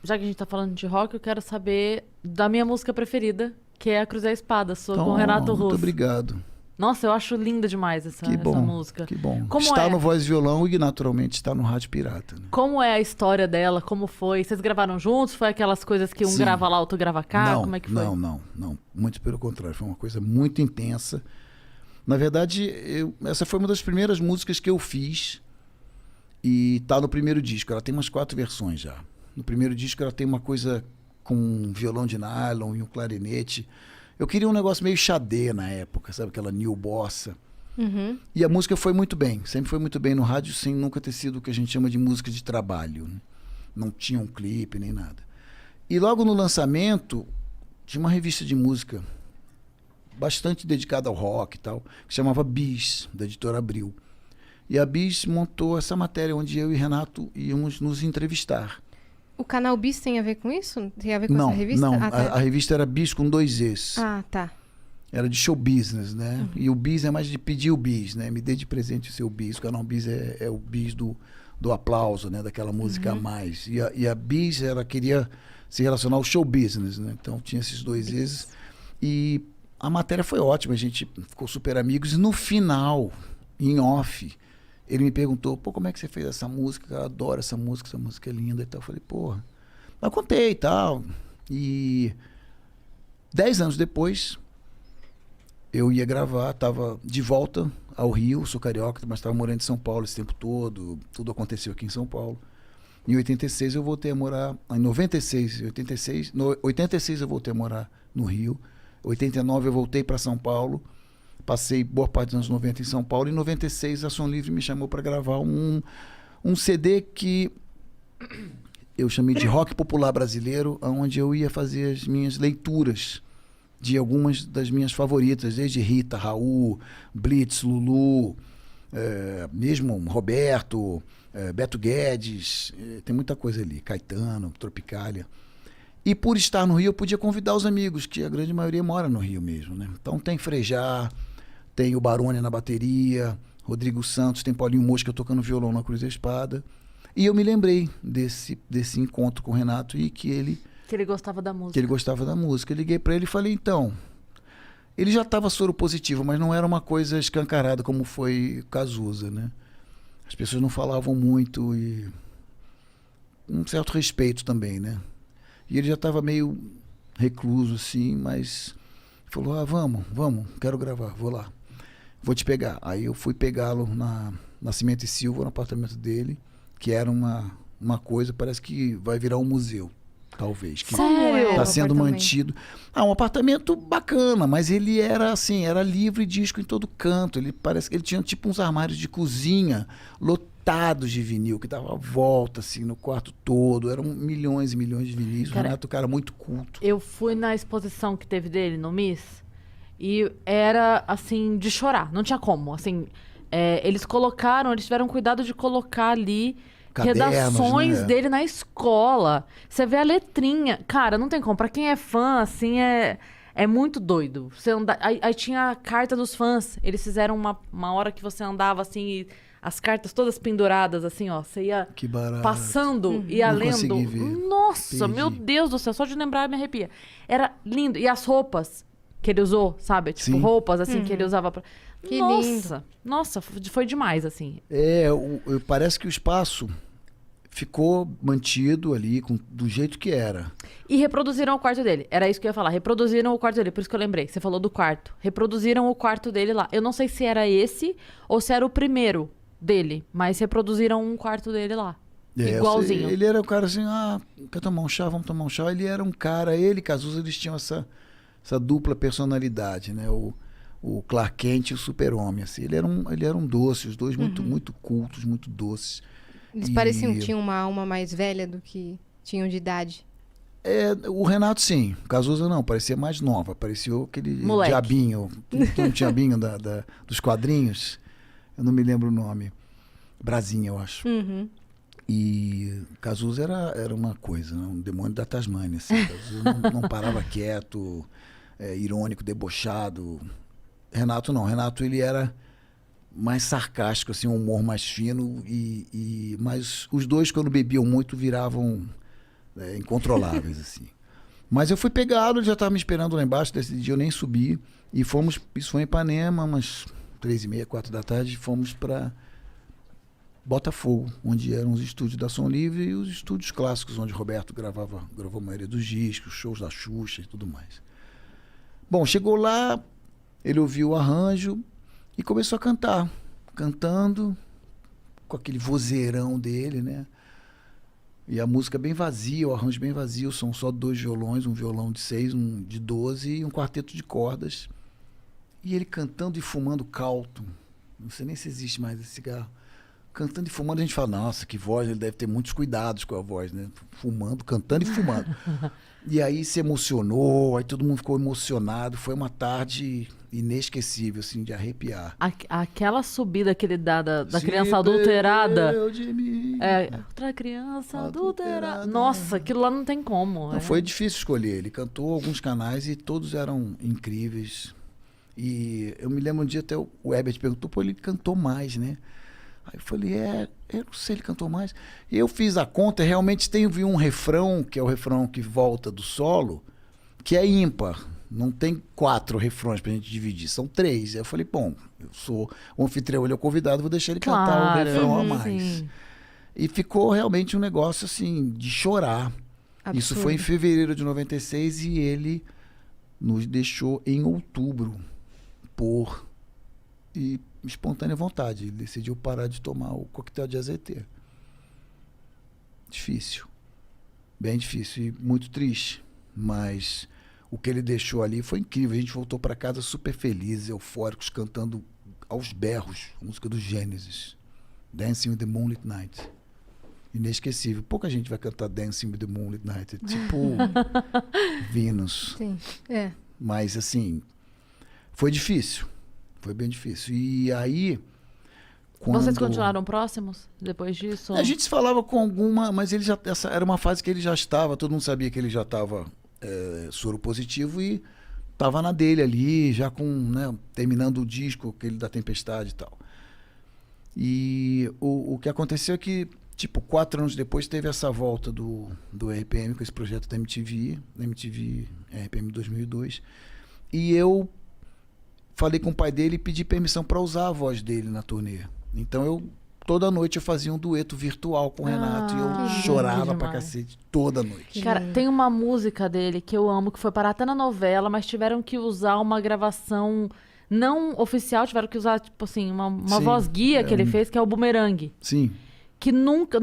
já que a gente tá falando de rock, eu quero saber da minha música preferida, que é a Cruz e a Espada, sua com o Renato Muito Russo. obrigado. Nossa, eu acho linda demais essa Que bom, música. que bom. Como Está é? no Voz e Violão e naturalmente está no Rádio Pirata. Né? Como é a história dela? Como foi? Vocês gravaram juntos? Foi aquelas coisas que um Sim. grava lá, outro grava cá? Não, Como é que foi? não. Muito pelo contrário, foi uma coisa muito intensa. Na verdade, essa foi uma das primeiras músicas que eu fiz e tá no primeiro disco. Ela tem umas 4 versões já. No primeiro disco ela tem uma coisa com um violão de nylon e um clarinete. Eu queria um negócio meio xadê na época, sabe? Aquela new bossa. Uhum. E a música foi muito bem, sempre foi muito bem no rádio, sem nunca ter sido o que a gente chama de música de trabalho. Né? Não tinha um clipe nem nada. E logo no lançamento, tinha uma revista de música bastante dedicada ao rock e tal, que chamava Bis, da editora Abril. E a Bis montou essa matéria onde eu e Renato íamos nos entrevistar. O canal Bis tem a ver com isso? Tem a ver com Não, essa revista? não. Ah, tá. A revista era Bis com 2 Es. Ah, tá. Era de show business, né? E o bis é mais de pedir o bis, né? Me dê de presente o seu bis. O canal bis é o bis do aplauso, né? Daquela música a mais. E a bis, ela queria se relacionar ao show business, né? Então tinha esses 2 Es. E a matéria foi ótima, a gente ficou super amigos. E no final, em off, ele me perguntou, pô, como é que você fez essa música? Eu adoro essa música é linda e tal. Eu falei, porra, eu contei e tal. E 10 anos depois, eu ia gravar, estava de volta ao Rio, sou carioca, mas estava morando em São Paulo esse tempo todo, tudo aconteceu aqui em São Paulo. Em 86 eu voltei a morar, em 96, 86, no 86 eu voltei a morar no Rio, 89 eu voltei para São Paulo, passei boa parte dos anos 90 em São Paulo, e em 96 a Som Livre me chamou para gravar um CD que eu chamei de Rock Popular Brasileiro, onde eu ia fazer as minhas leituras de algumas das minhas favoritas, desde Rita, Raul, Blitz, Lulu, mesmo Roberto, Beto Guedes, tem muita coisa ali, Caetano, Tropicália. E por estar no Rio, eu podia convidar os amigos, que a grande maioria mora no Rio mesmo, né? Então tem Frejá, tem o Barone na bateria, Rodrigo Santos, tem Paulinho Mosca tocando violão na Cruz da Espada. E eu me lembrei desse encontro com o Renato e que ele gostava da música. Que ele gostava da música. Eu liguei para ele e falei, então, ele já estava soro positivo, mas não era uma coisa escancarada como foi Cazuza, né? As pessoas não falavam muito e um certo respeito também, né? E ele já estava meio recluso, assim, mas falou, vamos, quero gravar, vou lá, vou te pegar. Aí eu fui pegá-lo na Nascimento e Silva, no apartamento dele, que era uma coisa, parece que vai virar um museu. Talvez. Que Sério? está sendo mantido. Um apartamento bacana, mas ele era assim, era livre disco em todo canto. Ele parece que ele tinha tipo uns armários de cozinha lotados de vinil, que dava a volta assim no quarto todo. Eram milhões e milhões de vinis. O Renato, cara, muito culto. Eu fui na exposição que teve dele no Miss e era assim, de chorar. Não tinha como. Assim, eles tiveram cuidado de colocar ali Cadernos, redações né? dele na escola. Você vê a letrinha. Cara, não tem como. Pra quem é fã, assim, é muito doido. Aí tinha a carta dos fãs. Eles fizeram uma hora que você andava assim e as cartas todas penduradas, assim, ó. Você ia passando, ia Não lendo. consegui ver. Nossa, Perdi. meu Deus do céu. Só de lembrar me arrepia. Era lindo. E as roupas que ele usou, sabe? Tipo, Sim. roupas, assim, que ele usava pra... Que Nossa, lindo. nossa, foi demais, assim. Parece que o espaço ficou mantido ali do jeito que era. E reproduziram o quarto dele. Era isso que eu ia falar. Reproduziram o quarto dele. Por isso que eu lembrei. Você falou do quarto. Reproduziram o quarto dele lá. Eu não sei se era esse ou se era o primeiro dele. Mas reproduziram um quarto dele lá. Igualzinho. Ele era um cara assim, quer tomar um chá? Vamos tomar um chá. Ele era um cara, ele e Cazuza, eles tinham essa dupla personalidade, né? O Clark Kent e o Super-Homem, assim. Ele era um doce, os dois muito cultos, muito doces. Eles pareciam que tinham uma alma mais velha do que tinham de idade. O Renato, sim. Cazuza não, parecia mais nova. Parecia aquele Moleque. diabinho. Um diabinho dos quadrinhos. Eu não me lembro o nome. Brasinha, eu acho. Uhum. E Cazuza era uma coisa, né? Um demônio da Tasmânia. Assim. Cazuza não parava quieto, irônico, debochado. Renato não. Renato, ele era mais sarcástico, assim, um humor mais fino. Mas os dois, quando bebiam muito, viravam incontroláveis, assim. Mas eu fui pegado, ele já estava me esperando lá embaixo, desse dia eu nem subi. E fomos, isso foi em Ipanema, umas 3h30, 4 da tarde, fomos para Botafogo, onde eram os estúdios da Som Livre e os estúdios clássicos, onde Roberto gravou a maioria dos discos, shows da Xuxa e tudo mais. Bom, chegou lá, ele ouviu o arranjo e começou a cantar. Cantando, com aquele vozeirão dele, né? E a música bem vazia, o arranjo bem vazio, são só 2 violões, um violão de 6, um de 12 e um quarteto de cordas. E ele cantando e fumando calto. Não sei nem se existe mais esse cigarro. Cantando e fumando, a gente fala, nossa, que voz, ele deve ter muitos cuidados com a voz, né? Fumando, cantando e fumando. E aí se emocionou, aí todo mundo ficou emocionado. Foi uma tarde inesquecível, assim, de arrepiar. Aquela subida que ele dá da criança adulterada. De mim. Outra criança adulterada. Nossa, aquilo lá não tem como. Não, foi difícil escolher. Ele cantou alguns canais e todos eram incríveis. E eu me lembro um dia até o Herbert perguntou, pô, ele cantou mais, né? Aí eu falei, eu não sei, ele cantou mais. E eu fiz a conta, realmente tem um refrão, que é o refrão que volta do solo, que é ímpar. Não tem 4 refrões pra gente dividir, são 3. Aí eu falei, bom, eu sou o anfitrião, ele é o convidado, vou deixar ele cantar o refrão a mais. Sim. E ficou realmente um negócio assim, de chorar. Absurdo. Isso foi em fevereiro de 96 e ele nos deixou em outubro por espontânea vontade. Ele decidiu parar de tomar o coquetel de AZT. Difícil. Bem difícil e muito triste. Mas o que ele deixou ali foi incrível. A gente voltou para casa super felizes, eufóricos, cantando aos berros a música do Gênesis. Dancing with the Moonlit Night. Inesquecível. Pouca gente vai cantar Dancing with the Moonlit Night. É tipo Venus. Sim, é. Mas assim, foi difícil. Foi bem difícil. E aí... Vocês continuaram próximos depois disso? A gente se falava com alguma, mas ele já, essa era uma fase que ele já estava, todo mundo sabia que ele já estava soro positivo e estava na dele ali, já com, né, terminando o disco, aquele da Tempestade e tal. E o que aconteceu é que, tipo, 4 anos depois teve essa volta do RPM com esse projeto da MTV RPM 2002, e eu falei com o pai dele e pedi permissão para usar a voz dele na turnê. Então toda noite eu fazia um dueto virtual com o Renato e eu chorava pra cacete toda noite. Cara, tem uma música dele que eu amo, que foi parar até na novela, mas tiveram que usar uma gravação não oficial, tiveram que usar, tipo assim, uma voz guia que ele fez, que é o Bumerangue. Sim. Que nunca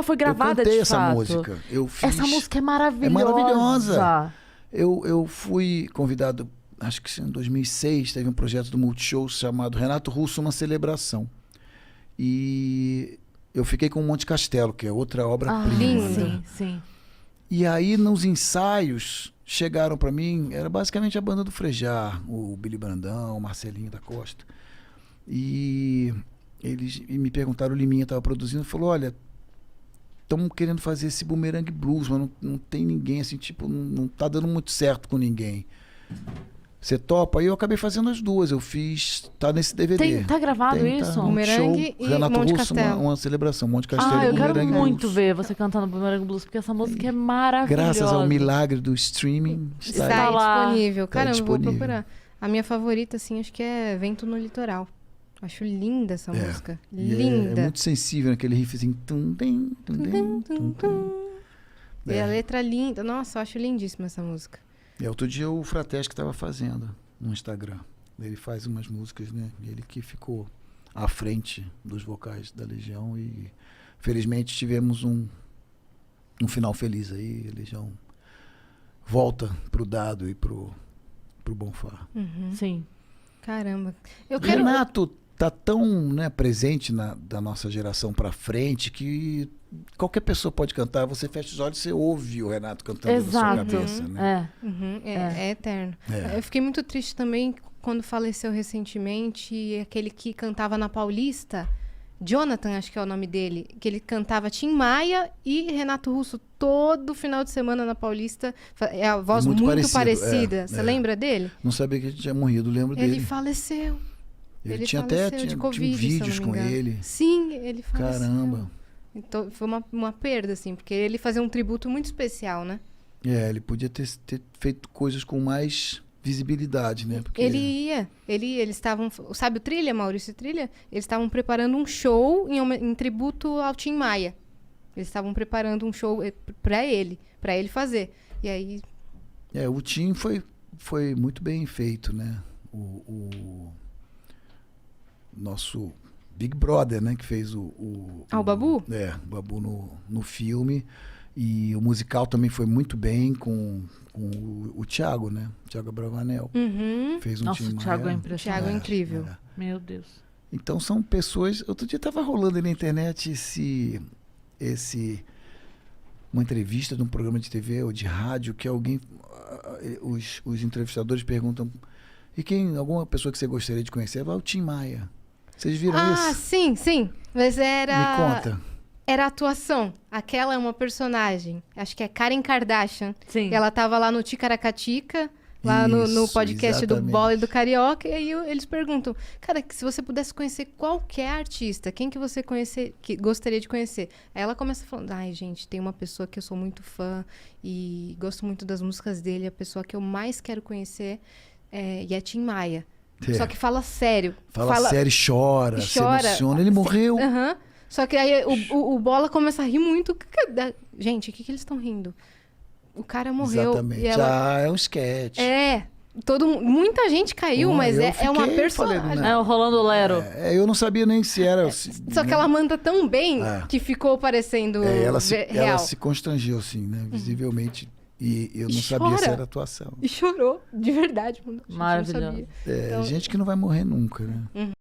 foi gravada de fato. Eu cantei essa música. Essa música é maravilhosa. É maravilhosa. Eu fui convidado, acho que em 2006, teve um projeto do Multishow chamado Renato Russo, Uma Celebração. E eu fiquei com o Monte Castelo, que é outra obra-prima. Sim, sim. E aí, nos ensaios, chegaram para mim, era basicamente a banda do Frejá, o Billy Brandão, o Marcelinho da Costa. E eles me perguntaram, o Liminha estava produzindo, falou, olha, estamos querendo fazer esse Boomerang Blues, mas não tem ninguém, assim, tipo, não tá dando muito certo com ninguém. Você topa? Aí eu acabei fazendo as duas. Eu fiz... Tá nesse DVD. Tá gravado isso? Tá, Bumerangue e Renato Monte Russo, Castelo. uma celebração. Monte Castelo e eu quero Bumerangue muito Blues. ver você cantando Bumerangue Blues, porque essa música é maravilhosa. Graças ao milagre do streaming, Está lá. disponível. Caramba, disponível. vou procurar. A minha favorita, assim, acho que é Vento no Litoral. Acho linda essa música. E Linda. é muito sensível naquele riffzinho. E a letra linda. Nossa, eu acho lindíssima essa música. Outro dia o Frateschi estava fazendo no Instagram. Ele faz umas músicas, né? Ele que ficou à frente dos vocais da Legião e felizmente tivemos um final feliz aí. A Legião volta pro Dado e pro Bonfá. Sim. Caramba. O Renato tá tão, né, presente da nossa geração pra frente que qualquer pessoa pode cantar, você fecha os olhos e você ouve o Renato cantando na sua cabeça, né? É eterno. Eu fiquei muito triste também quando faleceu recentemente aquele que cantava na Paulista, Jonathan, acho que é o nome dele, que ele cantava Tim Maia e Renato Russo todo final de semana na Paulista. É a voz muito parecida. Você lembra dele? Não sabia que ele tinha morrido, lembro dele. Ele faleceu. Ele tinha até de COVID, tinha vídeos com ele. Sim, ele faleceu. Caramba. Então foi uma perda, assim, porque ele fazia um tributo muito especial, né? Ele podia ter feito coisas com mais visibilidade, né? Porque... Eles estavam, sabe o Trilha, Maurício Trilha? Eles estavam preparando um show em tributo ao Tim Maia. Eles estavam preparando um show para ele fazer. E aí... o Tim foi muito bem feito, né? O nosso Big Brother, né? Que fez o Babu? O Babu no filme. E o musical também foi muito bem com o Thiago, né? Thiago Abravanel. Uhum. Fez um Nossa, Tim o Thiago é Maia. impressionante. Thiago é incrível. Meu Deus. Então são pessoas... Outro dia estava rolando aí na internet uma entrevista de um programa de TV ou de rádio que alguém... Os entrevistadores perguntam: e alguma pessoa que você gostaria de conhecer? O Tim Maia. Vocês viram isso? Ah, sim. Mas era... Me conta. Era atuação. Aquela é uma personagem. Acho que é Karen Kardashian. Sim. Ela tava lá no Ticaracatica, lá no podcast exatamente. do Bola e do Carioca, e aí eles perguntam: cara, se você pudesse conhecer qualquer artista, quem que você que gostaria de conhecer? Aí ela começa falando: ai, gente, tem uma pessoa que eu sou muito fã e gosto muito das músicas dele, a pessoa que eu mais quero conhecer é Tim Maia. Só que fala sério. Fala sério, chora, se emociona. Ele morreu. Aham. Só que aí o Bola começa a rir muito. Gente, o que eles estão rindo? O cara morreu. Exatamente. E ela... é um sketch. Muita gente caiu, mas é uma personagem. O Rolando Lero. Eu não sabia nem se era... Só que ela manda tão bem que ficou parecendo ela real. se constrangiu, assim, né? Visivelmente. E eu não sabia se era atuação. E chorou, de verdade. Maravilhoso. Então... Gente que não vai morrer nunca, né?